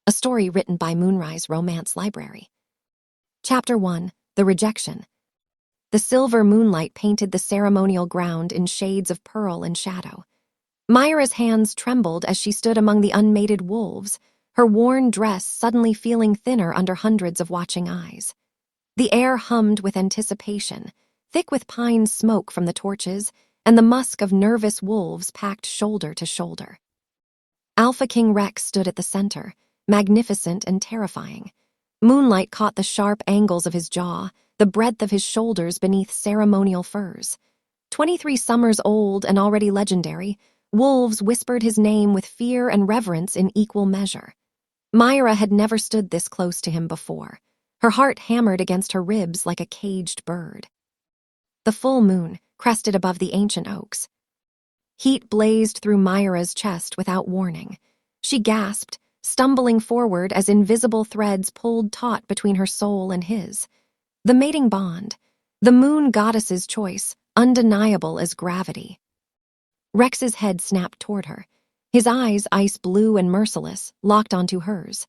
a story written by Moonrise Romance Library. Chapter 1, The Rejection. The silver moonlight painted the ceremonial ground in shades of pearl and shadow. Mira's hands trembled as she stood among the unmated wolves, her worn dress suddenly feeling thinner under hundreds of watching eyes. The air hummed with anticipation, thick with pine smoke from the torches, and the musk of nervous wolves packed shoulder to shoulder. Alpha King Rex stood at the center, magnificent and terrifying. Moonlight caught the sharp angles of his jaw, the breadth of his shoulders beneath ceremonial furs. 23 summers old and already legendary, wolves whispered his name with fear and reverence in equal measure. Mira had never stood this close to him before. Her heart hammered against her ribs like a caged bird. The full moon crested above the ancient oaks. Heat blazed through Mira's chest without warning. She gasped, stumbling forward as invisible threads pulled taut between her soul and his. The mating bond, the moon goddess's choice, undeniable as gravity. Rex's head snapped toward her, his eyes ice blue and merciless, locked onto hers.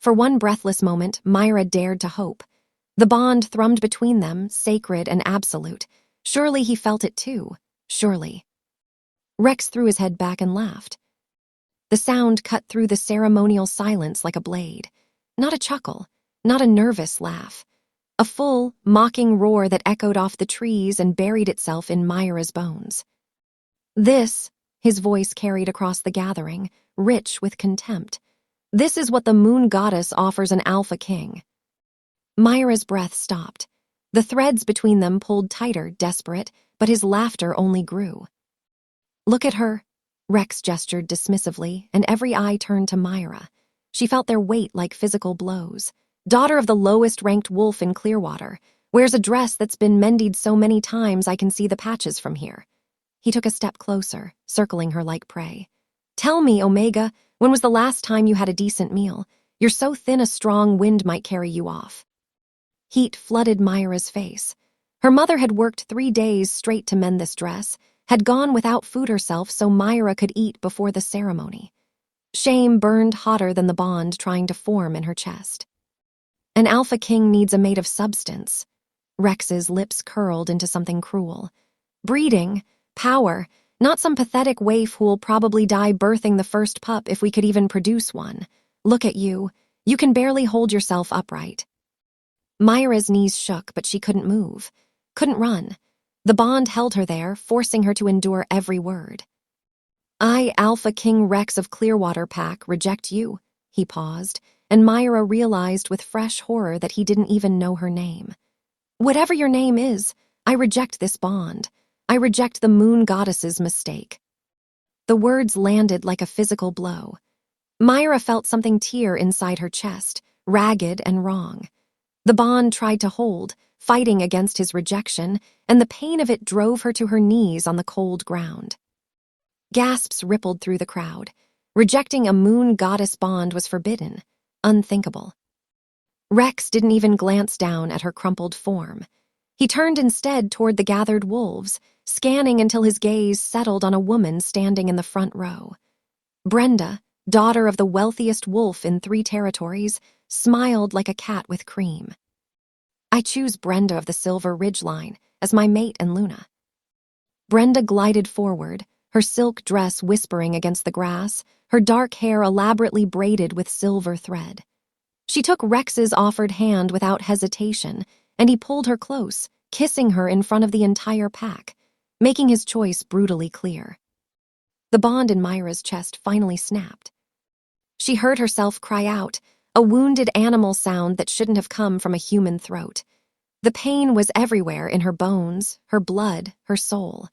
For one breathless moment, Mira dared to hope. The bond thrummed between them, sacred and absolute. Surely he felt it too, surely. Rex threw his head back and laughed. The sound cut through the ceremonial silence like a blade. Not a chuckle, not a nervous laugh. A full, mocking roar that echoed off the trees and buried itself in Mira's bones. This, his voice carried across the gathering, rich with contempt. This is what the moon goddess offers an alpha king. Mira's breath stopped. The threads between them pulled tighter, desperate, but his laughter only grew. Look at her, Rex gestured dismissively, and every eye turned to Mira. She felt their weight like physical blows. Daughter of the lowest-ranked wolf in Clearwater, wears a dress that's been mended so many times I can see the patches from here. He took a step closer, circling her like prey. Tell me, Omega, when was the last time you had a decent meal? You're so thin a strong wind might carry you off. Heat flooded Mira's face. Her mother had worked 3 days straight to mend this dress, had gone without food herself so Mira could eat before the ceremony. Shame burned hotter than the bond trying to form in her chest. An alpha king needs a mate of substance. Rex's lips curled into something cruel. Breeding, power, not some pathetic waif who'll probably die birthing the first pup if we could even produce one. Look at you. You can barely hold yourself upright. Mira's knees shook, but she couldn't move. Couldn't run. The bond held her there, forcing her to endure every word. I, Alpha King Rex of Clearwater Pack, reject you, he paused, and Mira realized with fresh horror that he didn't even know her name. Whatever your name is, I reject this bond. I reject the moon goddess's mistake. The words landed like a physical blow. Mira felt something tear inside her chest, ragged and wrong. The bond tried to hold, fighting against his rejection, and the pain of it drove her to her knees on the cold ground. Gasps rippled through the crowd. Rejecting a moon goddess bond was forbidden, unthinkable. Rex didn't even glance down at her crumpled form. He turned instead toward the gathered wolves, scanning until his gaze settled on a woman standing in the front row. Brenda, daughter of the wealthiest wolf in 3 territories, smiled like a cat with cream. I choose Brenda of the Silver Ridge Line as my mate and Luna. Brenda glided forward, her silk dress whispering against the grass, her dark hair elaborately braided with silver thread. She took Rex's offered hand without hesitation, and he pulled her close, kissing her in front of the entire pack, making his choice brutally clear. The bond in Mira's chest finally snapped. She heard herself cry out, a wounded animal sound that shouldn't have come from a human throat. The pain was everywhere in her bones, her blood, her soul.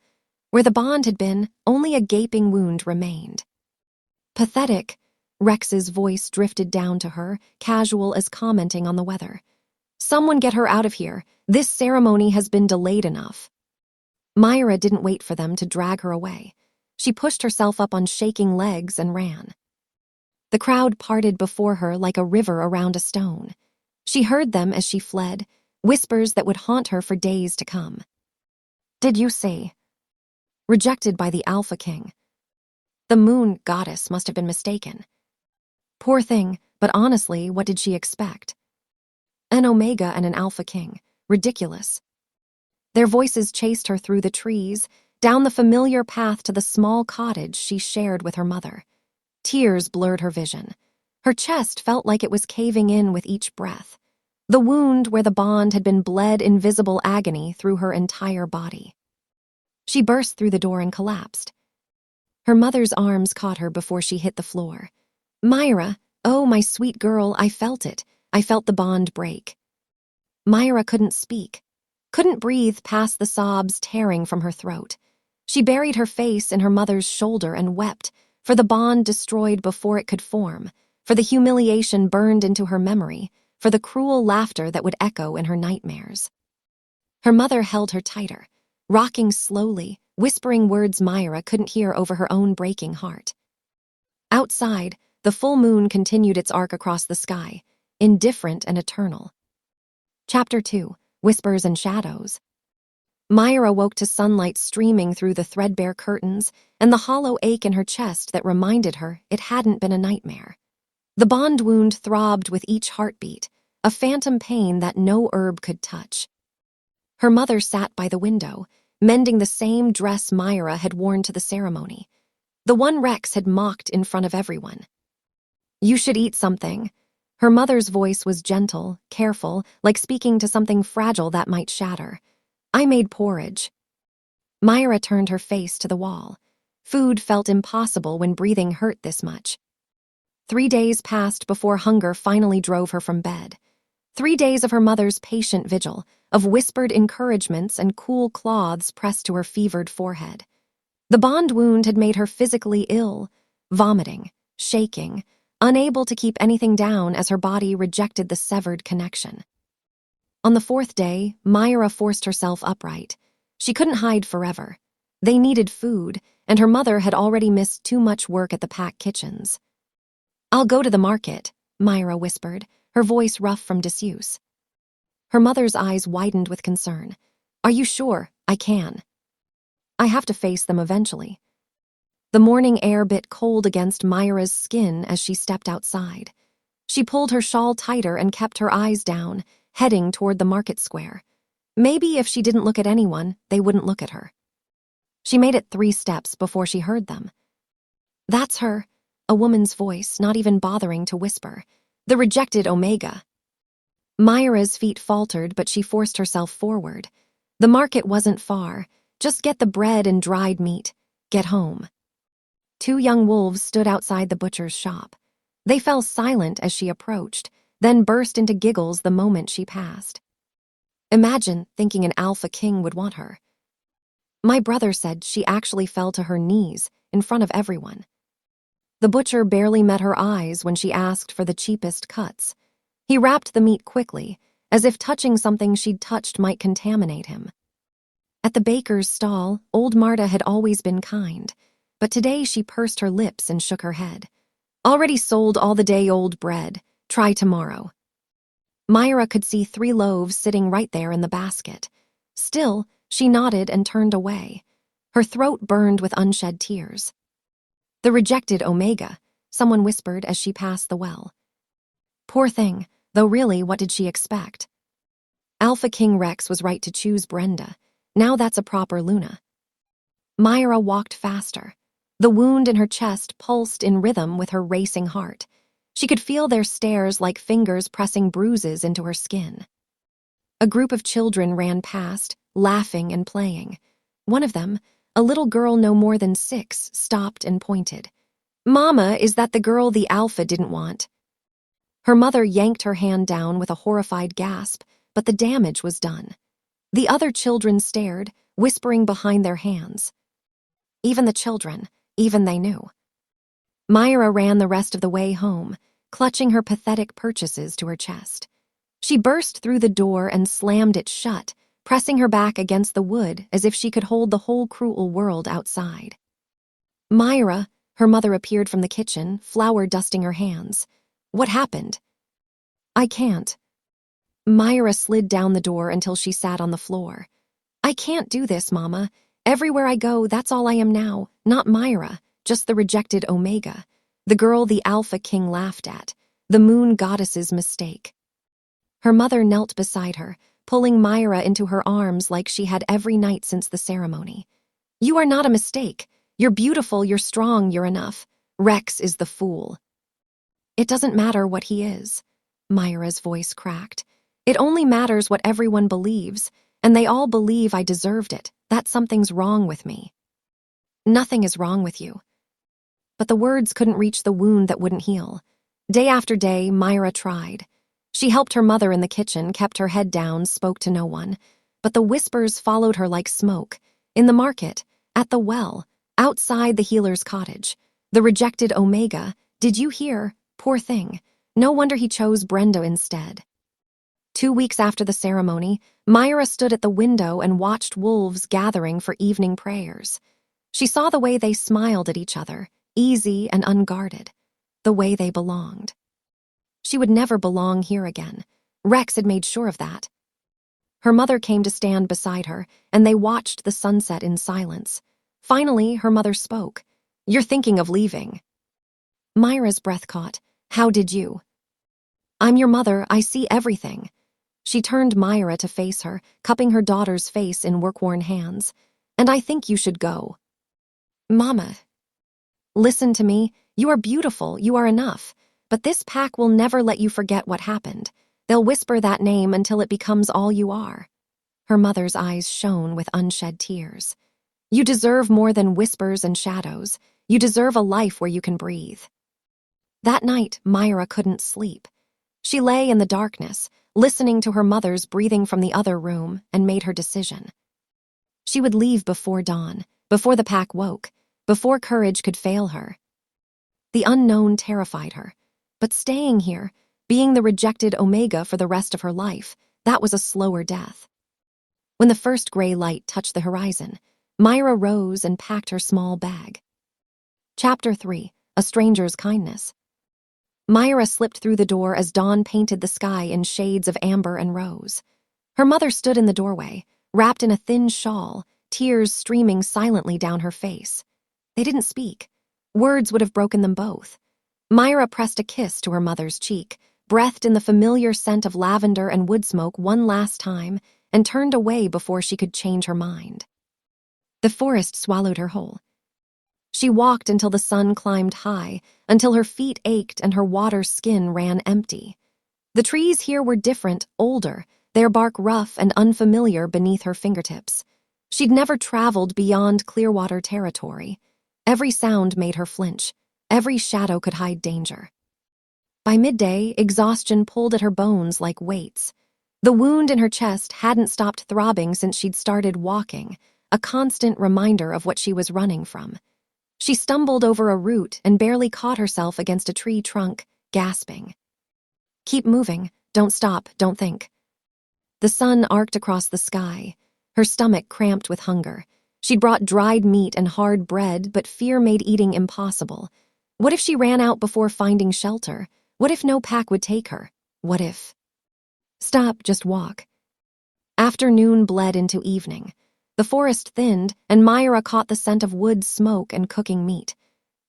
Where the bond had been, only a gaping wound remained. Pathetic, Rex's voice drifted down to her, casual as commenting on the weather. Someone get her out of here. This ceremony has been delayed enough. Mira didn't wait for them to drag her away. She pushed herself up on shaking legs and ran. The crowd parted before her like a river around a stone. She heard them as she fled, whispers that would haunt her for days to come. Did you see? Rejected by the Alpha King. The moon goddess must have been mistaken. Poor thing, but honestly, what did she expect? An Omega and an Alpha King. Ridiculous. Their voices chased her through the trees, down the familiar path to the small cottage she shared with her mother. Tears blurred her vision. Her chest felt like it was caving in with each breath. The wound where the bond had been bled invisible agony through her entire body. She burst through the door and collapsed. Her mother's arms caught her before she hit the floor. Mira, oh, my sweet girl, I felt it. I felt the bond break. Mira couldn't speak, couldn't breathe past the sobs tearing from her throat. She buried her face in her mother's shoulder and wept, for the bond destroyed before it could form, for the humiliation burned into her memory, for the cruel laughter that would echo in her nightmares. Her mother held her tighter, rocking slowly, whispering words Mira couldn't hear over her own breaking heart. Outside, the full moon continued its arc across the sky, indifferent and eternal. Chapter 2, Whispers and Shadows. Mira woke to sunlight streaming through the threadbare curtains and the hollow ache in her chest that reminded her it hadn't been a nightmare. The bond wound throbbed with each heartbeat, a phantom pain that no herb could touch. Her mother sat by the window, mending the same dress Mira had worn to the ceremony, the one Rex had mocked in front of everyone. You should eat something. Her mother's voice was gentle, careful, like speaking to something fragile that might shatter. I made porridge. Mira turned her face to the wall. Food felt impossible when breathing hurt this much. 3 days passed before hunger finally drove her from bed. 3 days of her mother's patient vigil, of whispered encouragements and cool cloths pressed to her fevered forehead. The bond wound had made her physically ill, vomiting, shaking, unable to keep anything down as her body rejected the severed connection. On the 4th day, Mira forced herself upright. She couldn't hide forever. They needed food, and her mother had already missed too much work at the pack kitchens. I'll go to the market, Mira whispered, her voice rough from disuse. Her mother's eyes widened with concern. Are you sure? I can. I have to face them eventually. The morning air bit cold against Mira's skin as she stepped outside. She pulled her shawl tighter and kept her eyes down, heading toward the market square. Maybe if she didn't look at anyone, they wouldn't look at her. She made it 3 steps before she heard them. That's her, a woman's voice, not even bothering to whisper. The rejected Omega. Mira's feet faltered, but she forced herself forward. The market wasn't far. Just get the bread and dried meat. Get home. 2 young wolves stood outside the butcher's shop. They fell silent as she approached, then burst into giggles the moment she passed. Imagine thinking an Alpha King would want her. My brother said she actually fell to her knees in front of everyone. The butcher barely met her eyes when she asked for the cheapest cuts. He wrapped the meat quickly, as if touching something she'd touched might contaminate him. At the baker's stall, old Marta had always been kind, but today she pursed her lips and shook her head. Already sold all the day-old bread. Try tomorrow. Mira could see 3 loaves sitting right there in the basket. Still, she nodded and turned away. Her throat burned with unshed tears. The rejected Omega, someone whispered as she passed the well. Poor thing, though really, what did she expect? Alpha King Rex was right to choose Brenda. Now that's a proper Luna. Mira walked faster. The wound in her chest pulsed in rhythm with her racing heart. She could feel their stares like fingers pressing bruises into her skin. A group of children ran past, laughing and playing. One of them, a little girl no more than 6, stopped and pointed. Mama, is that the girl the Alpha didn't want? Her mother yanked her hand down with a horrified gasp, but the damage was done. The other children stared, whispering behind their hands. Even the children, even they knew. Mira ran the rest of the way home, clutching her pathetic purchases to her chest. She burst through the door and slammed it shut, pressing her back against the wood as if she could hold the whole cruel world outside. Mira, her mother appeared from the kitchen, flour dusting her hands. What happened? I can't. Mira slid down the door until she sat on the floor. I can't do this, Mama. Everywhere I go, that's all I am now. Not Mira, just the rejected Omega. The girl the Alpha King laughed at. The moon goddess's mistake. Her mother knelt beside her, pulling Mira into her arms like she had every night since the ceremony. You are not a mistake. You're beautiful, you're strong, you're enough. Rex is the fool. It doesn't matter what he is. Mira's voice cracked. It only matters what everyone believes, and they all believe I deserved it, that something's wrong with me. Nothing is wrong with you. But the words couldn't reach the wound that wouldn't heal. Day after day, Mira tried. She helped her mother in the kitchen, kept her head down, spoke to no one. But the whispers followed her like smoke. In the market, at the well, outside the healer's cottage. The rejected Omega, did you hear? Poor thing. No wonder he chose Brenda instead. 2 weeks after the ceremony, Mira stood at the window and watched wolves gathering for evening prayers. She saw the way they smiled at each other, easy and unguarded, the way they belonged. She would never belong here again. Rex had made sure of that. Her mother came to stand beside her, and they watched the sunset in silence. Finally, her mother spoke. You're thinking of leaving. Mira's breath caught. How did you? I'm your mother, I see everything. She turned Mira to face her, cupping her daughter's face in work-worn hands. And I think you should go. Mama. Listen to me. You are beautiful, you are enough. But this pack will never let you forget what happened. They'll whisper that name until it becomes all you are. Her mother's eyes shone with unshed tears. You deserve more than whispers and shadows. You deserve a life where you can breathe. That night, Mira couldn't sleep. She lay in the darkness, listening to her mother's breathing from the other room, and made her decision. She would leave before dawn, before the pack woke, before courage could fail her. The unknown terrified her, but staying here, being the rejected Omega for the rest of her life, that was a slower death. When the first gray light touched the horizon, Mira rose and packed her small bag. Chapter 3: A Stranger's Kindness. Mira slipped through the door as dawn painted the sky in shades of amber and rose. Her mother stood in the doorway, wrapped in a thin shawl, tears streaming silently down her face. They didn't speak. Words would have broken them both. Mira pressed a kiss to her mother's cheek, breathed in the familiar scent of lavender and wood smoke one last time, and turned away before she could change her mind. The forest swallowed her whole. She walked until the sun climbed high, until her feet ached and her water skin ran empty. The trees here were different, older, their bark rough and unfamiliar beneath her fingertips. She'd never traveled beyond Clearwater territory. Every sound made her flinch. Every shadow could hide danger. By midday, exhaustion pulled at her bones like weights. The wound in her chest hadn't stopped throbbing since she'd started walking, a constant reminder of what she was running from. She stumbled over a root and barely caught herself against a tree trunk, gasping. Keep moving. Don't stop. Don't think. The sun arced across the sky. Her stomach cramped with hunger. She'd brought dried meat and hard bread, but fear made eating impossible. What if she ran out before finding shelter? What if no pack would take her? What if? Stop, just walk. Afternoon bled into evening. The forest thinned, and Mira caught the scent of wood smoke and cooking meat.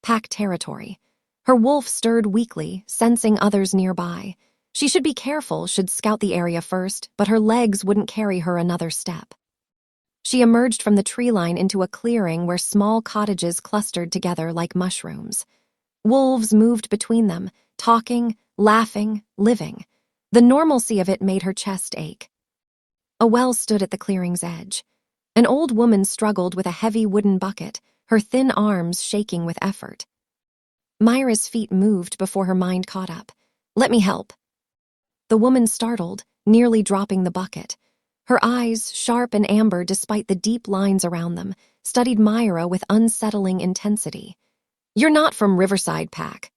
Pack territory. Her wolf stirred weakly, sensing others nearby. She should be careful, should scout the area first, but her legs wouldn't carry her another step. She emerged from the tree line into a clearing where small cottages clustered together like mushrooms. Wolves moved between them, talking, laughing, living. The normalcy of it made her chest ache. A well stood at the clearing's edge. An old woman struggled with a heavy wooden bucket, her thin arms shaking with effort. Mira's feet moved before her mind caught up. Let me help. The woman startled, nearly dropping the bucket. Her eyes, sharp and amber despite the deep lines around them, studied Mira with unsettling intensity. You're not from Riverside Pack.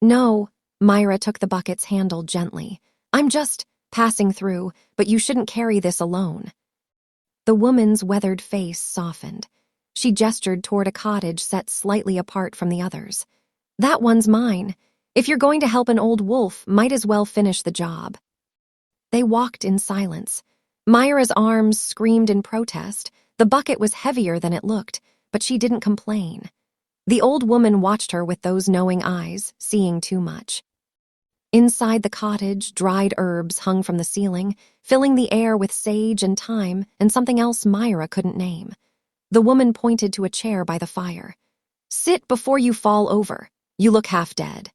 No, Mira took the bucket's handle gently. I'm just passing through, but you shouldn't carry this alone. The woman's weathered face softened. She gestured toward a cottage set slightly apart from the others. That one's mine. If you're going to help an old wolf, might as well finish the job. They walked in silence. Mira's arms screamed in protest. The bucket was heavier than it looked, but she didn't complain. The old woman watched her with those knowing eyes, seeing too much. Inside the cottage, dried herbs hung from the ceiling, filling the air with sage and thyme and something else Mira couldn't name. The woman pointed to a chair by the fire. "Sit before you fall over. You look half dead."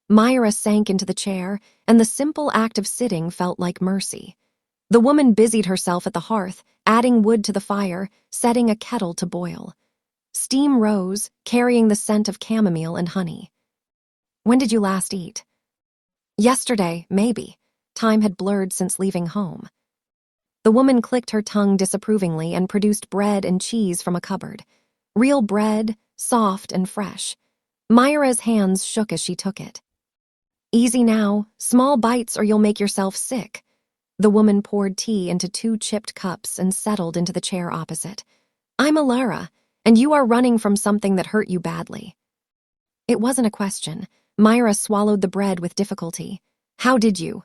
Mira sank into the chair, and the simple act of sitting felt like mercy. The woman busied herself at the hearth, adding wood to the fire, setting a kettle to boil. Steam rose, carrying the scent of chamomile and honey. "When did you last eat?" "Yesterday, maybe." Time had blurred since leaving home. The woman clicked her tongue disapprovingly and produced bread and cheese from a cupboard. Real bread, soft and fresh. Mira's hands shook as she took it. "Easy now, small bites or you'll make yourself sick." The woman poured tea into 2 chipped cups and settled into the chair opposite. "I'm Alara, and you are running from something that hurt you badly." It wasn't a question. Mira swallowed the bread with difficulty. "How did you?"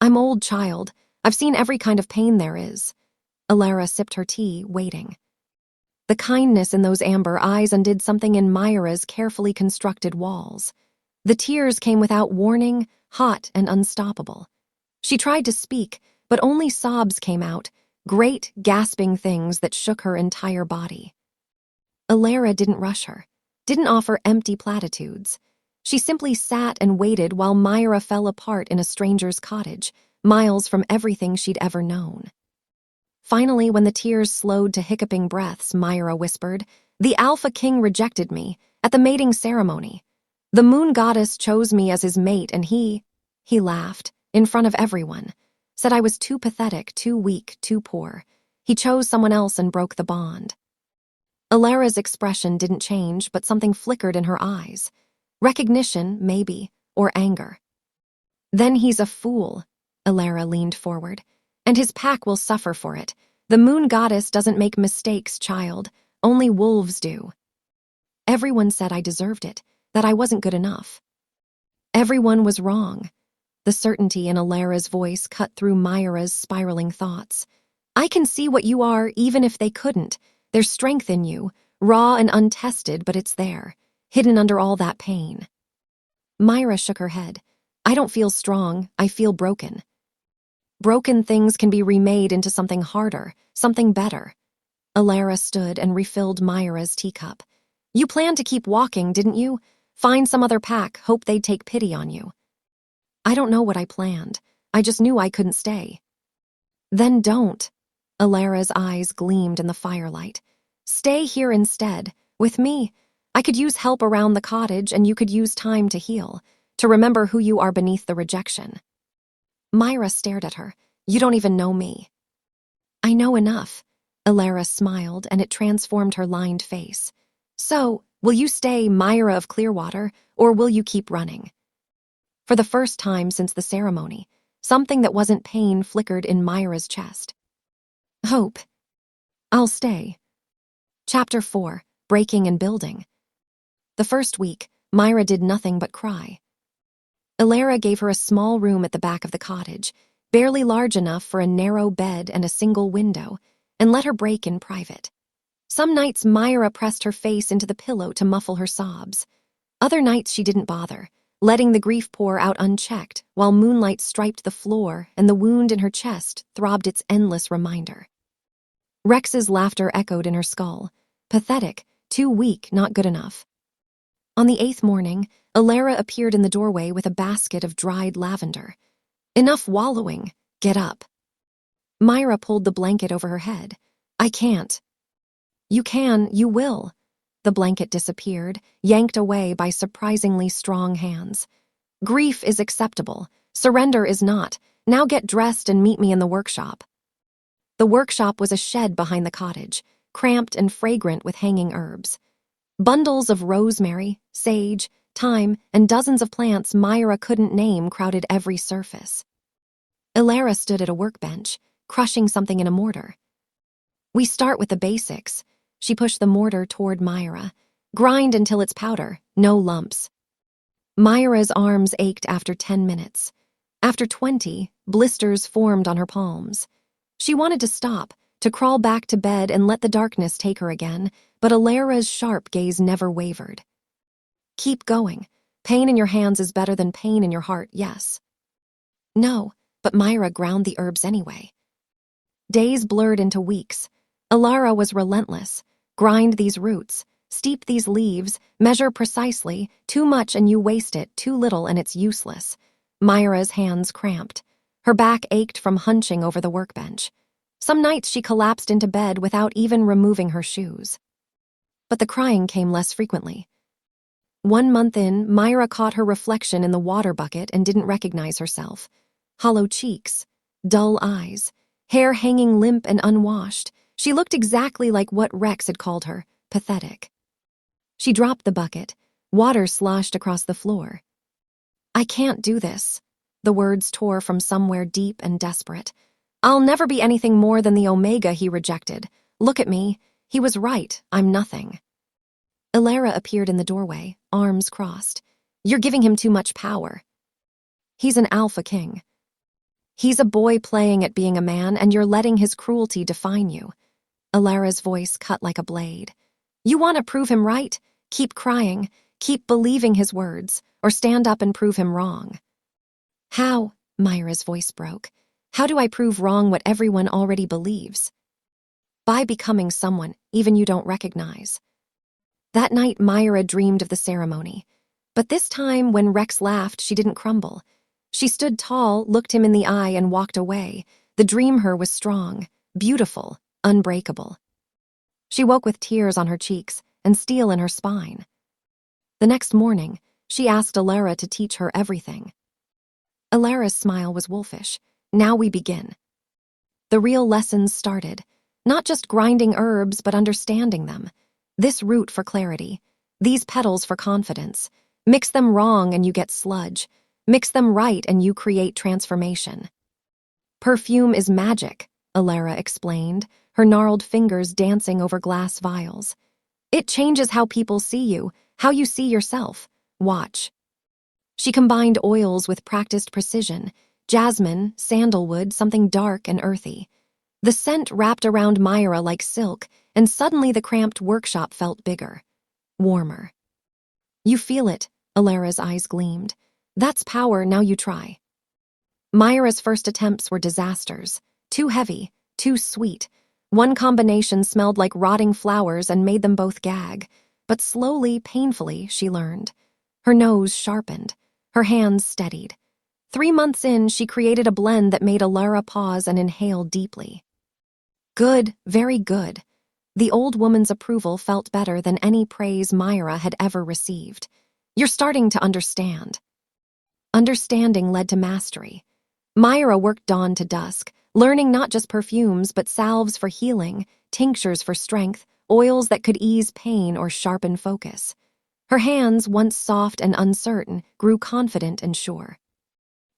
"I'm old, child. I've seen every kind of pain there is." Alara sipped her tea, waiting. The kindness in those amber eyes undid something in Mira's carefully constructed walls. The tears came without warning, hot and unstoppable. She tried to speak, but only sobs came out, great, gasping things that shook her entire body. Alara didn't rush her, didn't offer empty platitudes. She simply sat and waited while Mira fell apart in a stranger's cottage, miles from everything she'd ever known. Finally, when the tears slowed to hiccuping breaths, Mira whispered, "The Alpha King rejected me at the mating ceremony. The moon goddess chose me as his mate and he laughed, in front of everyone, said I was too pathetic, too weak, too poor. He chose someone else and broke the bond." Alara's expression didn't change, but something flickered in her eyes. Recognition, maybe, or anger. "Then he's a fool," Alara leaned forward, "and his pack will suffer for it. The moon goddess doesn't make mistakes, child. Only wolves do." Everyone said I deserved it, that I wasn't good enough. Everyone was wrong. The certainty in Alara's voice cut through Mira's spiraling thoughts. "I can see what you are, even if they couldn't. There's strength in you, raw and untested, but it's there, hidden under all that pain." Mira shook her head. "I don't feel strong, I feel broken." "Broken things can be remade into something harder, something better." Alara stood and refilled Mira's teacup. "You planned to keep walking, didn't you? Find some other pack, hope they'd take pity on you." "I don't know what I planned. I just knew I couldn't stay." "Then don't." Alara's eyes gleamed in the firelight. "Stay here instead, with me. I could use help around the cottage and you could use time to heal, to remember who you are beneath the rejection." Mira stared at her. "You don't even know me." "I know enough." Alara smiled and it transformed her lined face. "So, will you stay Mira of Clearwater, or will you keep running?" For the first time since the ceremony, something that wasn't pain flickered in Mira's chest. "Hope. I'll stay." Chapter 4, Breaking and Building. The first week, Mira did nothing but cry. Alara gave her a small room at the back of the cottage, barely large enough for a narrow bed and a single window, and let her break in private. Some nights Mira pressed her face into the pillow to muffle her sobs. Other nights she didn't bother, letting the grief pour out unchecked while moonlight striped the floor and the wound in her chest throbbed its endless reminder. Rex's laughter echoed in her skull. Pathetic, too weak, not good enough. On the 8th morning, Alara appeared in the doorway with a basket of dried lavender. "Enough wallowing. Get up." Mira pulled the blanket over her head. "I can't." "You can, you will." The blanket disappeared, yanked away by surprisingly strong hands. "Grief is acceptable. Surrender is not. Now get dressed and meet me in the workshop." The workshop was a shed behind the cottage, cramped and fragrant with hanging herbs. Bundles of rosemary, sage, thyme, and dozens of plants Mira couldn't name crowded every surface. Alara stood at a workbench, crushing something in a mortar. "We start with the basics." She pushed the mortar toward Mira. "Grind until it's powder, no lumps." Mira's arms ached after 10 minutes. After 20, blisters formed on her palms. She wanted to stop, to crawl back to bed and let the darkness take her again, but Alara's sharp gaze never wavered. "Keep going. Pain in your hands is better than pain in your heart, yes. No, but Mira ground the herbs anyway. Days blurred into weeks. Alara was relentless. Grind these roots, steep these leaves, measure precisely, too much and you waste it, too little and it's useless. Mira's hands cramped. Her back ached from hunching over the workbench. Some nights she collapsed into bed without even removing her shoes. But the crying came less frequently. 1 month in, Mira caught her reflection in the water bucket and didn't recognize herself. Hollow cheeks, dull eyes, hair hanging limp and unwashed. She looked exactly like what Rex had called her, pathetic. She dropped the bucket. Water sloshed across the floor. I can't do this. The words tore from somewhere deep and desperate. I'll never be anything more than the Omega he rejected. Look at me. He was right. I'm nothing. Alara appeared in the doorway, arms crossed. You're giving him too much power. He's an alpha king. He's a boy playing at being a man, and you're letting his cruelty define you. Alara's voice cut like a blade. You want to prove him right? Keep crying, keep believing his words, or stand up and prove him wrong. How? Mira's voice broke. How do I prove wrong what everyone already believes? By becoming someone even you don't recognize. That night, Mira dreamed of the ceremony. But this time, when Rex laughed, she didn't crumble. She stood tall, looked him in the eye, and walked away. The dream her was strong, beautiful, unbreakable. She woke with tears on her cheeks and steel in her spine. The next morning, she asked Alara to teach her everything. Alara's smile was wolfish. Now we begin. The real lessons started. Not just grinding herbs, but understanding them. This root for clarity. These petals for confidence. Mix them wrong and you get sludge. Mix them right and you create transformation. Perfume is magic, Alara explained, her gnarled fingers dancing over glass vials. It changes how people see you, how you see yourself. Watch. She combined oils with practiced precision. Jasmine, sandalwood, something dark and earthy. The scent wrapped around Mira like silk, and suddenly the cramped workshop felt bigger, warmer. You feel it, Alara's eyes gleamed. That's power, now you try. Mira's first attempts were disasters. Too heavy, too sweet. One combination smelled like rotting flowers and made them both gag. But slowly, painfully, she learned. Her nose sharpened. Her hands steadied. 3 months in, she created a blend that made Alara pause and inhale deeply. Good, very good. The old woman's approval felt better than any praise Mira had ever received. You're starting to understand. Understanding led to mastery. Mira worked dawn to dusk, learning not just perfumes but salves for healing, tinctures for strength, oils that could ease pain or sharpen focus. Her hands, once soft and uncertain, grew confident and sure.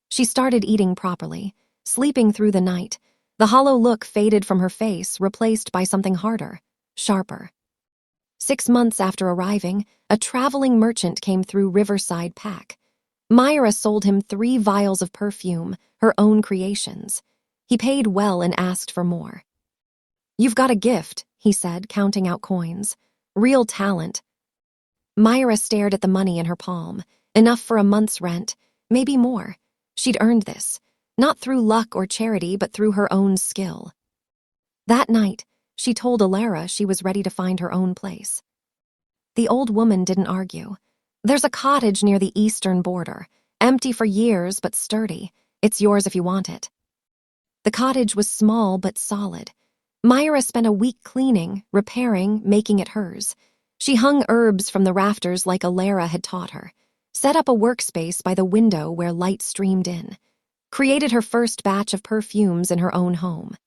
She started eating properly, sleeping through the night. The hollow look faded from her face, replaced by something harder, sharper. 6 months after arriving, a traveling merchant came through Riverside Pack. Mira sold him 3 vials of perfume, her own creations. He paid well and asked for more. You've got a gift, he said, counting out coins. Real talent. Mira stared at the money in her palm. Enough for a month's rent, maybe more. She'd earned this, not through luck or charity, but through her own skill. That night, she told Alara she was ready to find her own place. The old woman didn't argue. There's a cottage near the eastern border, empty for years but sturdy. It's yours if you want it. The cottage was small but solid. Mira spent a week cleaning, repairing, making it hers. She hung herbs from the rafters like Alara had taught her, set up a workspace by the window where light streamed in, created her first batch of perfumes in her own home.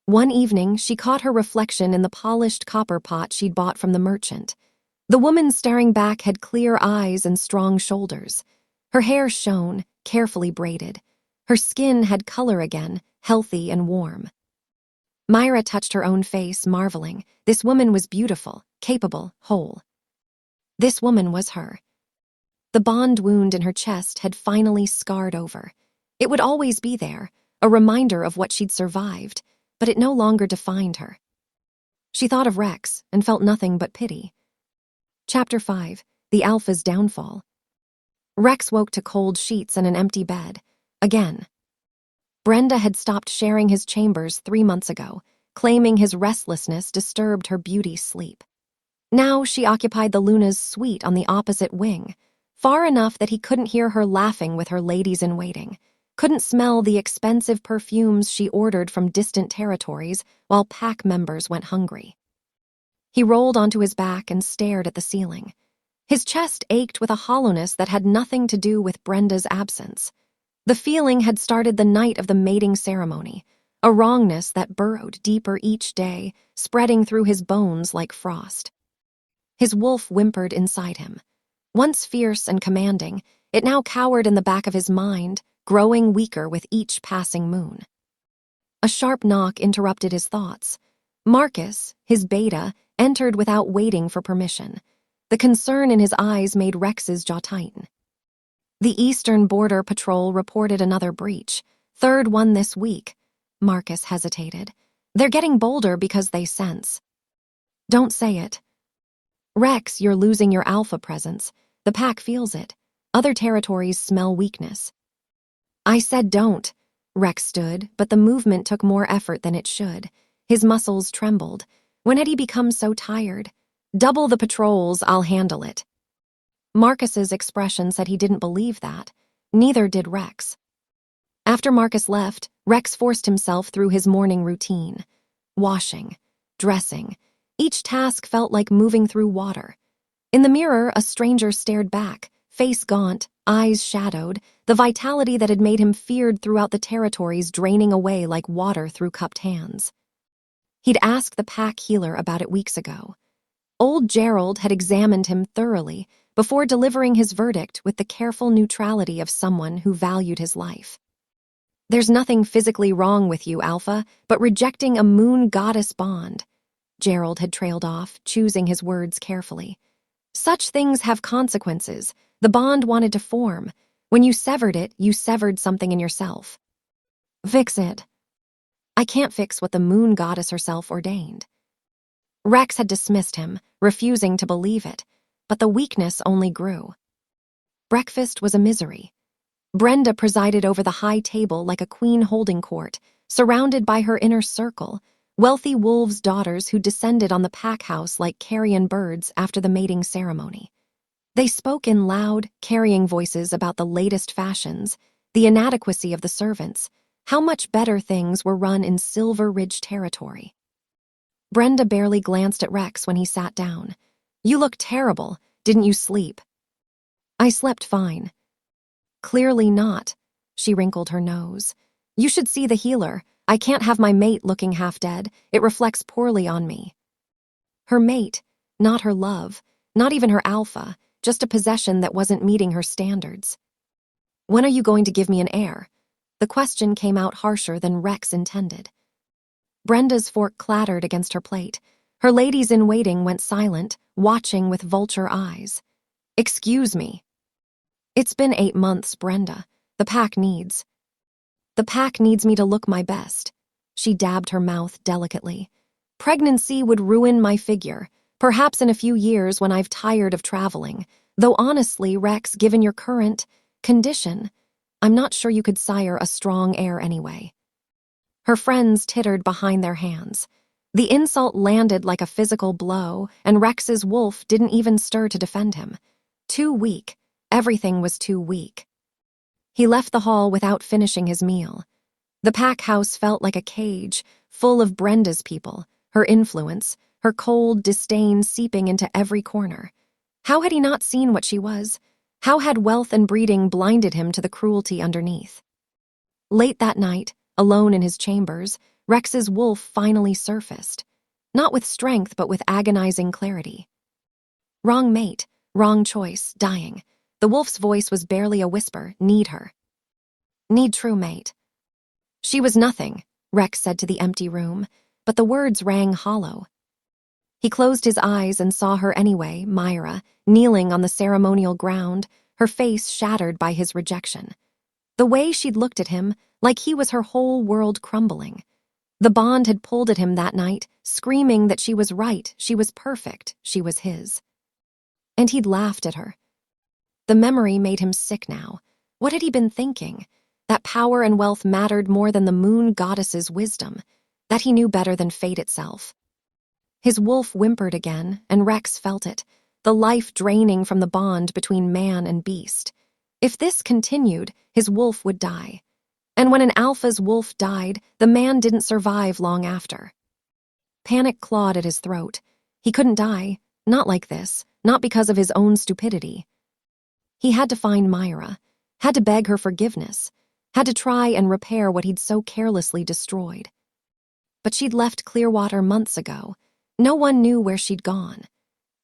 One evening, she caught her reflection in the polished copper pot she'd bought from the merchant. The woman staring back had clear eyes and strong shoulders. Her hair shone, carefully braided. Her skin had color again, healthy and warm. Mira touched her own face, marveling. This woman was beautiful, capable, whole. This woman was her. The bond wound in her chest had finally scarred over. It would always be there, a reminder of what she'd survived, but it no longer defined her. She thought of Rex and felt nothing but pity. Chapter 5. The Alpha's Downfall. Rex woke to cold sheets and an empty bed. Again. Brenda had stopped sharing his chambers 3 months ago, claiming his restlessness disturbed her beauty's sleep. Now she occupied the Luna's suite on the opposite wing, far enough that he couldn't hear her laughing with her ladies-in-waiting, couldn't smell the expensive perfumes she ordered from distant territories while pack members went hungry. He rolled onto his back and stared at the ceiling. His chest ached with a hollowness that had nothing to do with Brenda's absence. The feeling had started the night of the mating ceremony, a wrongness that burrowed deeper each day, spreading through his bones like frost. His wolf whimpered inside him. Once fierce and commanding, it now cowered in the back of his mind, growing weaker with each passing moon. A sharp knock interrupted his thoughts. Marcus, his beta, entered without waiting for permission. The concern in his eyes made Rex's jaw tighten. The Eastern Border Patrol reported another breach, third one this week. Marcus hesitated. They're getting bolder because they sense. Don't say it. Rex, you're losing your alpha presence. The pack feels it. Other territories smell weakness. I said don't. Rex stood, but the movement took more effort than it should. His muscles trembled. When had he become so tired? Double the patrols, I'll handle it. Marcus's expression said he didn't believe that. Neither did Rex. After Marcus left, Rex forced himself through his morning routine. Washing, dressing. Each task felt like moving through water. In the mirror, a stranger stared back, face gaunt, eyes shadowed, the vitality that had made him feared throughout the territories draining away like water through cupped hands. He'd asked the pack healer about it weeks ago. Old Gerald had examined him thoroughly before delivering his verdict with the careful neutrality of someone who valued his life. There's nothing physically wrong with you, Alpha, but rejecting a moon goddess bond. Gerald had trailed off, choosing his words carefully. Such things have consequences. The bond wanted to form. When you severed it, you severed something in yourself. Fix it. I can't fix what the moon goddess herself ordained. Rex had dismissed him, refusing to believe it, but the weakness only grew. Breakfast was a misery. Brenda presided over the high table like a queen holding court, surrounded by her inner circle, wealthy wolves' daughters who descended on the pack house like carrion birds after the mating ceremony. They spoke in loud, carrying voices about the latest fashions, the inadequacy of the servants, how much better things were run in Silver Ridge territory. Brenda barely glanced at Rex when he sat down. You look terrible. Didn't you sleep? I slept fine. Clearly not. She wrinkled her nose. You should see the healer. I can't have my mate looking half dead. It reflects poorly on me. Her mate, not her love, not even her alpha, just a possession that wasn't meeting her standards. When are you going to give me an heir? The question came out harsher than Rex intended. Brenda's fork clattered against her plate. Her ladies-in-waiting went silent, watching with vulture eyes. Excuse me. It's been 8 months, Brenda. The pack needs me to look my best. She dabbed her mouth delicately. Pregnancy would ruin my figure, perhaps in a few years when I've tired of traveling. Though honestly, Rex, given your current condition, I'm not sure you could sire a strong heir anyway. Her friends tittered behind their hands. The insult landed like a physical blow, and Rex's wolf didn't even stir to defend him. Too weak. Everything was too weak. He left the hall without finishing his meal. The pack house felt like a cage, full of Brenda's people, her influence, her cold disdain seeping into every corner. How had he not seen what she was? How had wealth and breeding blinded him to the cruelty underneath? Late that night, alone in his chambers, Rex's wolf finally surfaced. Not with strength, but with agonizing clarity. Wrong mate, wrong choice, dying. The wolf's voice was barely a whisper. Need her. Need true mate. She was nothing, Rex said to the empty room, but the words rang hollow. He closed his eyes and saw her anyway, Mira, kneeling on the ceremonial ground, her face shattered by his rejection. The way she'd looked at him, like he was her whole world crumbling. The bond had pulled at him that night, screaming that she was right, she was perfect, she was his. And he'd laughed at her. The memory made him sick now. What had he been thinking? That power and wealth mattered more than the moon goddess's wisdom, that he knew better than fate itself. His wolf whimpered again, and Rex felt it, the life draining from the bond between man and beast. If this continued, his wolf would die. And when an alpha's wolf died, the man didn't survive long after. Panic clawed at his throat. He couldn't die, not like this, not because of his own stupidity. He had to find Mira, had to beg her forgiveness, had to try and repair what he'd so carelessly destroyed. But she'd left Clearwater months ago. No one knew where she'd gone.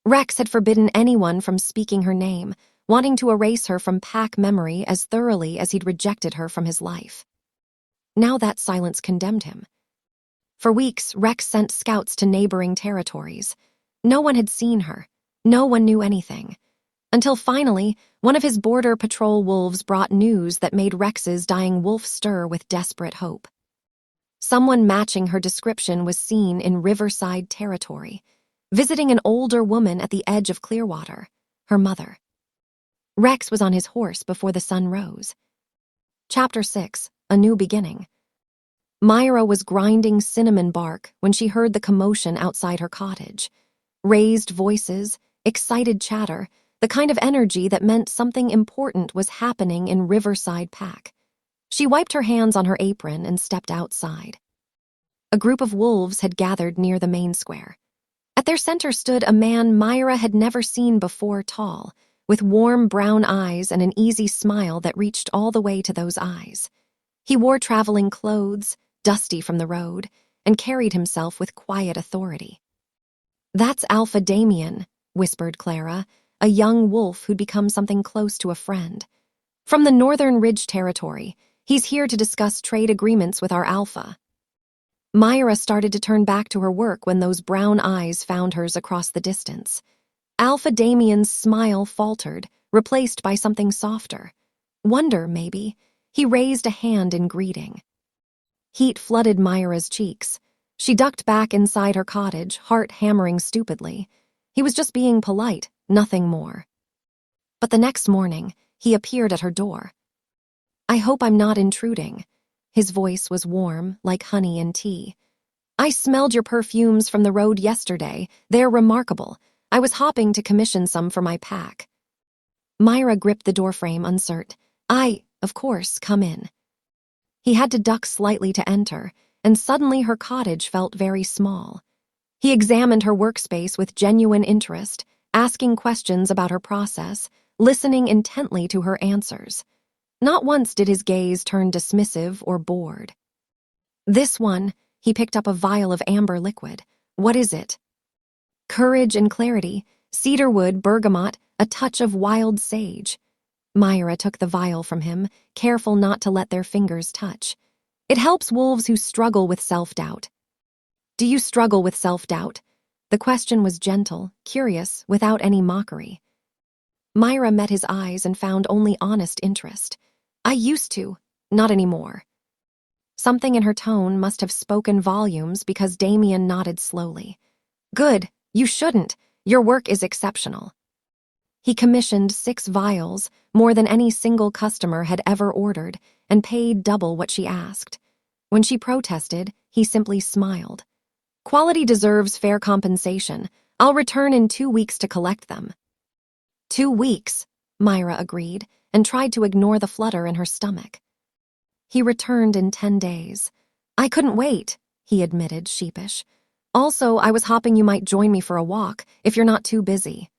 Rex had forbidden anyone from speaking her name, wanting to erase her from pack memory as thoroughly as he'd rejected her from his life. Now that silence condemned him. For weeks, Rex sent scouts to neighboring territories. No one had seen her. No one knew anything. Until finally, one of his border patrol wolves brought news that made Rex's dying wolf stir with desperate hope. Someone matching her description was seen in Riverside territory, visiting an older woman at the edge of Clearwater, her mother. Rex was on his horse before the sun rose. Chapter 6, A New Beginning. Mira was grinding cinnamon bark when she heard the commotion outside her cottage. Raised voices, excited chatter, the kind of energy that meant something important was happening in Riverside Pack. She wiped her hands on her apron and stepped outside. A group of wolves had gathered near the main square. At their center stood a man Mira had never seen before, tall, with warm brown eyes and an easy smile that reached all the way to those eyes. He wore traveling clothes, dusty from the road, and carried himself with quiet authority. "That's Alpha Damien," whispered Clara, a young wolf who'd become something close to a friend. "From the Northern Ridge territory. He's here to discuss trade agreements with our Alpha." Mira started to turn back to her work when those brown eyes found hers across the distance. Alpha Damien's smile faltered, replaced by something softer. Wonder, maybe. He raised a hand in greeting. Heat flooded Mira's cheeks. She ducked back inside her cottage, heart hammering stupidly. He was just being polite, nothing more. But the next morning, he appeared at her door. "I hope I'm not intruding." His voice was warm, like honey and tea. "I smelled your perfumes from the road yesterday. They're remarkable. I was hopping to commission some for my pack." Mira gripped the doorframe, uncertain. Of course, come in." He had to duck slightly to enter, and suddenly her cottage felt very small. He examined her workspace with genuine interest, asking questions about her process, listening intently to her answers. Not once did his gaze turn dismissive or bored. "This one," he picked up a vial of amber liquid. "What is it?" "Courage and clarity, cedarwood, bergamot, a touch of wild sage." Mira took the vial from him, careful not to let their fingers touch. "It helps wolves who struggle with self-doubt." "Do you struggle with self-doubt?" The question was gentle, curious, without any mockery. Mira met his eyes and found only honest interest. "I used to, not anymore." Something in her tone must have spoken volumes because Damien nodded slowly. "Good, you shouldn't. Your work is exceptional." He commissioned 6 vials, more than any single customer had ever ordered, and paid double what she asked. When she protested, he simply smiled. "Quality deserves fair compensation. I'll return in 2 weeks to collect them." 2 weeks, Mira agreed, and tried to ignore the flutter in her stomach. He returned in 10 days. "I couldn't wait," he admitted, sheepish. "Also, I was hoping you might join me for a walk, if you're not too busy."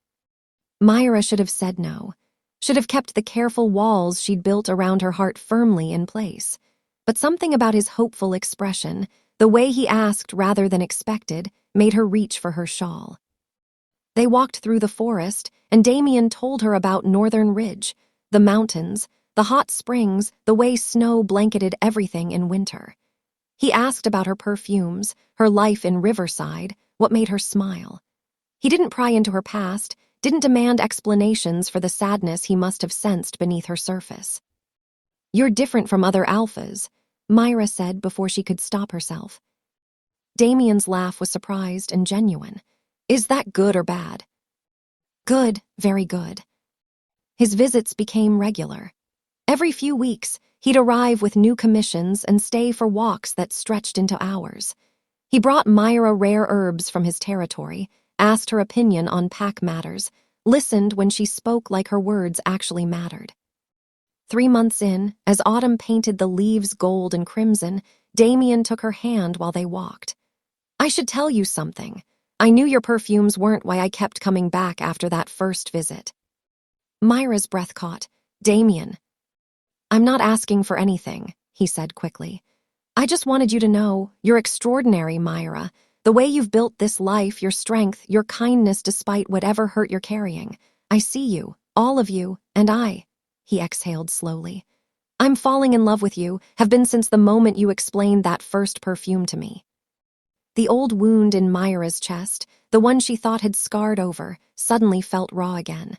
Mira should have said no, should have kept the careful walls she'd built around her heart firmly in place. But something about his hopeful expression, the way he asked rather than expected, made her reach for her shawl. They walked through the forest, and Damien told her about Northern Ridge, the mountains, the hot springs, the way snow blanketed everything in winter. He asked about her perfumes, her life in Riverside, what made her smile. He didn't pry into her past, didn't demand explanations for the sadness he must have sensed beneath her surface. "You're different from other alphas," Mira said before she could stop herself. Damien's laugh was surprised and genuine. "Is that good or bad?" "Good, very good." His visits became regular. Every few weeks, he'd arrive with new commissions and stay for walks that stretched into hours. He brought Mira rare herbs from his territory, asked her opinion on pack matters, listened when she spoke like her words actually mattered. 3 months in, as autumn painted the leaves gold and crimson, Damien took her hand while they walked. "I should tell you something. I knew your perfumes weren't why I kept coming back after that first visit." Mira's breath caught. "Damien." "I'm not asking for anything," he said quickly. "I just wanted you to know, you're extraordinary, Mira. The way you've built this life, your strength, your kindness despite whatever hurt you're carrying. I see you, all of you, and he exhaled slowly. "I'm falling in love with you, have been since the moment you explained that first perfume to me." The old wound in Mira's chest, the one she thought had scarred over, suddenly felt raw again.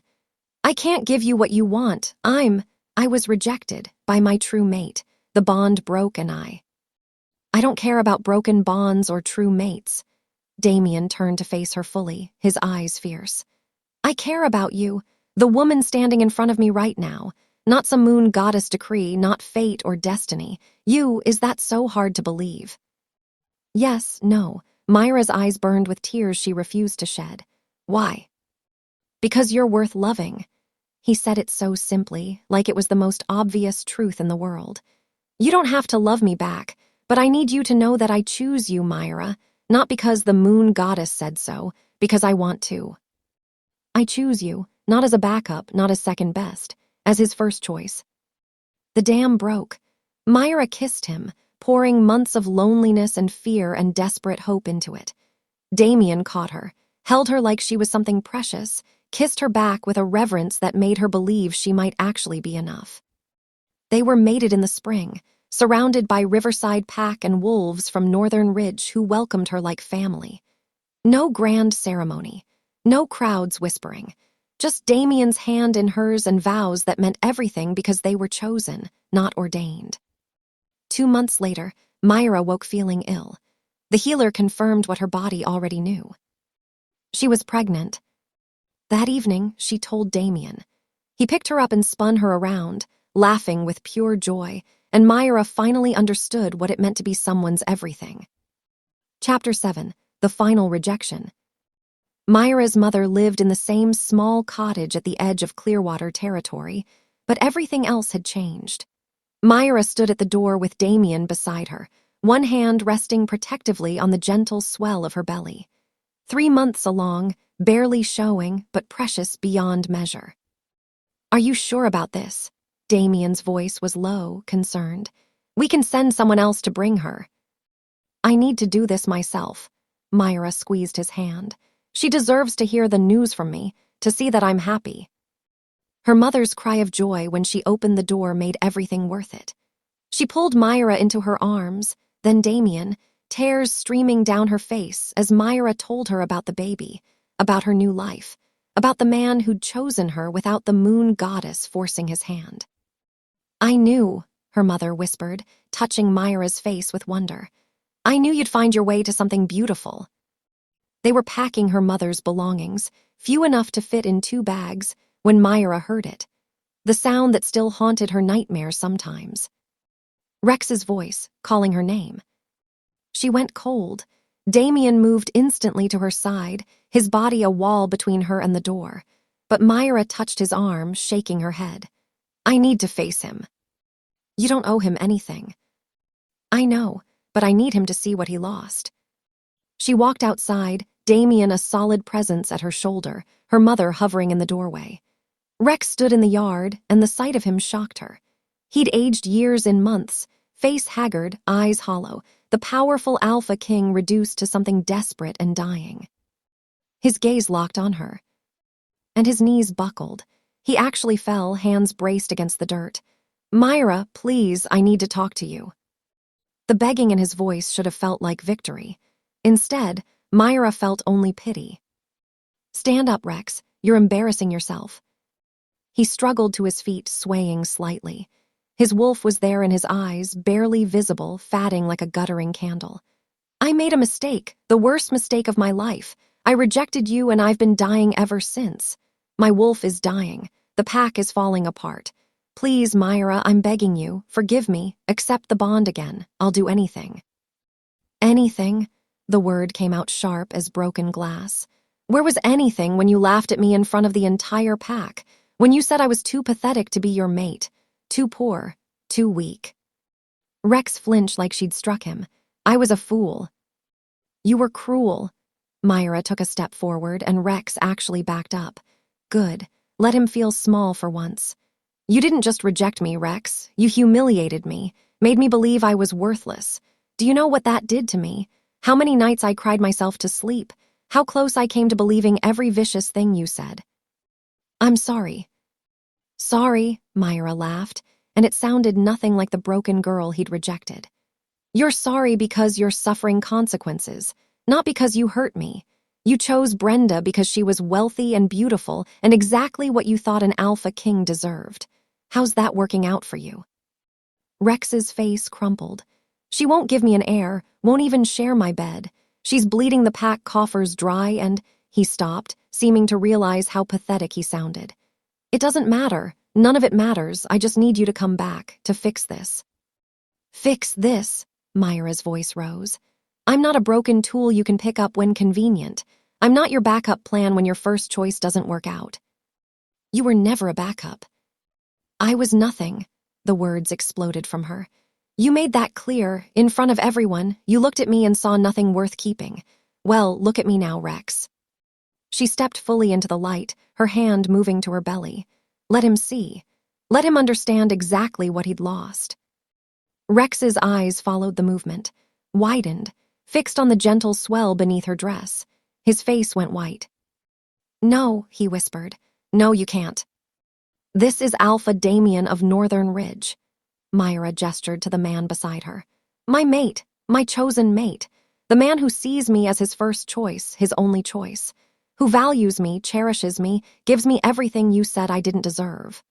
"I can't give you what you want. I was rejected by my true mate. The bond broke and I don't care about broken bonds or true mates." Damien turned to face her fully, his eyes fierce. "I care about you, the woman standing in front of me right now. Not some moon goddess decree, not fate or destiny. You, is that so hard to believe?" "Yes, no." Mira's eyes burned with tears she refused to shed. "Why?" "Because you're worth loving." He said it so simply, like it was the most obvious truth in the world. "You don't have to love me back, but I need you to know that I choose you, Mira, not because the moon goddess said so, because I want to. I choose you, not as a backup, not as second best, as his first choice." The dam broke. Mira kissed him, pouring months of loneliness and fear and desperate hope into it. Damien caught her, held her like she was something precious, kissed her back with a reverence that made her believe she might actually be enough. They were mated in the spring, surrounded by riverside pack and wolves from Northern Ridge who welcomed her like family. No grand ceremony, no crowds whispering, just Damien's hand in hers and vows that meant everything because they were chosen, not ordained. 2 months later, Mira woke feeling ill. The healer confirmed what her body already knew. She was pregnant. That evening, she told Damien. He picked her up and spun her around, laughing with pure joy, and Mira finally understood what it meant to be someone's everything. Chapter 7. The Final Rejection. Mira's mother lived in the same small cottage at the edge of Clearwater territory, but everything else had changed. Mira stood at the door with Damien beside her, one hand resting protectively on the gentle swell of her belly. 3 months along, barely showing, but precious beyond measure. "Are you sure about this?" Damien's voice was low, concerned. "We can send someone else to bring her." "I need to do this myself." Mira squeezed his hand. "She deserves to hear the news from me, to see that I'm happy." Her mother's cry of joy when she opened the door made everything worth it. She pulled Mira into her arms, then Damien, tears streaming down her face as Mira told her about the baby, about her new life, about the man who'd chosen her without the moon goddess forcing his hand. "I knew," her mother whispered, touching Mira's face with wonder. "I knew you'd find your way to something beautiful." They were packing her mother's belongings, few enough to fit in 2 bags, when Mira heard it, the sound that still haunted her nightmares sometimes. Rex's voice, calling her name. She went cold. Damien moved instantly to her side, his body a wall between her and the door. But Mira touched his arm, shaking her head. "I need to face him." "You don't owe him anything." "I know, but I need him to see what he lost." She walked outside, Damien a solid presence at her shoulder, her mother hovering in the doorway. Rex stood in the yard, and the sight of him shocked her. He'd aged years in months, face haggard, eyes hollow, the powerful Alpha King reduced to something desperate and dying. His gaze locked on her, and his knees buckled. He actually fell, hands braced against the dirt. "Mira, please, I need to talk to you." The begging in his voice should have felt like victory. Instead, Mira felt only pity. "Stand up, Rex. You're embarrassing yourself." He struggled to his feet, swaying slightly. His wolf was there in his eyes, barely visible, fatting like a guttering candle. "I made a mistake, the worst mistake of my life. I rejected you and I've been dying ever since. My wolf is dying. The pack is falling apart. Please, Myra, I'm begging you. Forgive me. Accept the bond again. I'll do anything." "Anything?" The word came out sharp as broken glass. "Where was anything when you laughed at me in front of the entire pack? When you said I was too pathetic to be your mate? Too poor? Too weak?" Rex flinched like she'd struck him. "I was a fool." "You were cruel." Myra took a step forward, and Rex actually backed up. Good. Let him feel small for once. "You didn't just reject me, Rex. You humiliated me, made me believe I was worthless. Do you know what that did to me? How many nights I cried myself to sleep? How close I came to believing every vicious thing you said." "I'm sorry." "Sorry," Myra laughed, and it sounded nothing like the broken girl he'd rejected. "You're sorry because you're suffering consequences, not because you hurt me. You chose Brenda because she was wealthy and beautiful and exactly what you thought an alpha king deserved. How's that working out for you?" Rex's face crumpled. "She won't give me an heir, won't even share my bed. She's bleeding the pack coffers dry and—" He stopped, seeming to realize how pathetic he sounded. "It doesn't matter. None of it matters. I just need you to come back, to fix this." "Fix this?" Myra's voice rose. "I'm not a broken tool you can pick up when convenient. I'm not your backup plan when your first choice doesn't work out." "You were never a backup." "I was nothing." The words exploded from her. "You made that clear, in front of everyone. You looked at me and saw nothing worth keeping. Well, look at me now, Rex." She stepped fully into the light, her hand moving to her belly. Let him see. Let him understand exactly what he'd lost. Rex's eyes followed the movement, widened, fixed on the gentle swell beneath her dress. His face went white. "No," he whispered. "No, you can't." "This is Alpha Damien of Northern Ridge." Myra gestured to the man beside her. "My mate, my chosen mate. The man who sees me as his first choice, his only choice. Who values me, cherishes me, gives me everything you said I didn't deserve."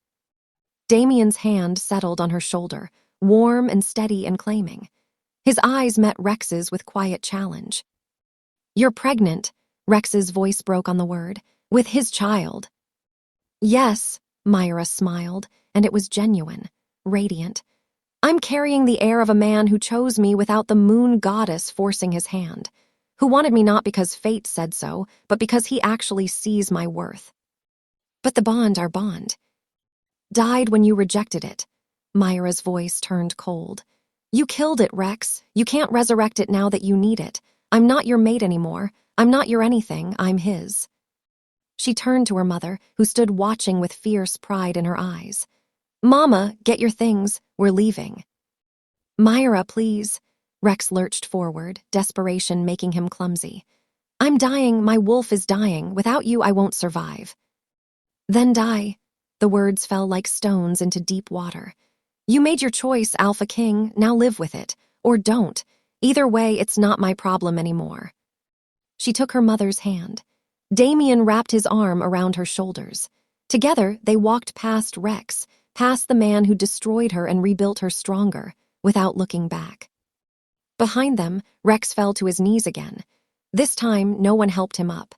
Damien's hand settled on her shoulder, warm and steady and claiming. His eyes met Rex's with quiet challenge. "You're pregnant," Rex's voice broke on the word, "with his child." "Yes," Myra smiled, and it was genuine, radiant. "I'm carrying the heir of a man who chose me without the moon goddess forcing his hand, who wanted me not because fate said so, but because he actually sees my worth." "But the bond, our bond, died when you rejected it." Myra's voice turned cold. "You killed it, Rex. You can't resurrect it now that you need it. I'm not your mate anymore. I'm not your anything. I'm his." She turned to her mother, who stood watching with fierce pride in her eyes. "Mama, get your things. We're leaving." "Myra, please." Rex lurched forward, desperation making him clumsy. "I'm dying. My wolf is dying. Without you, I won't survive." "Then die." The words fell like stones into deep water. "You made your choice, Alpha King. Now live with it. Or don't. Either way, it's not my problem anymore." She took her mother's hand. Damien wrapped his arm around her shoulders. Together, they walked past Rex, past the man who destroyed her and rebuilt her stronger, without looking back. Behind them, Rex fell to his knees again. This time, no one helped him up.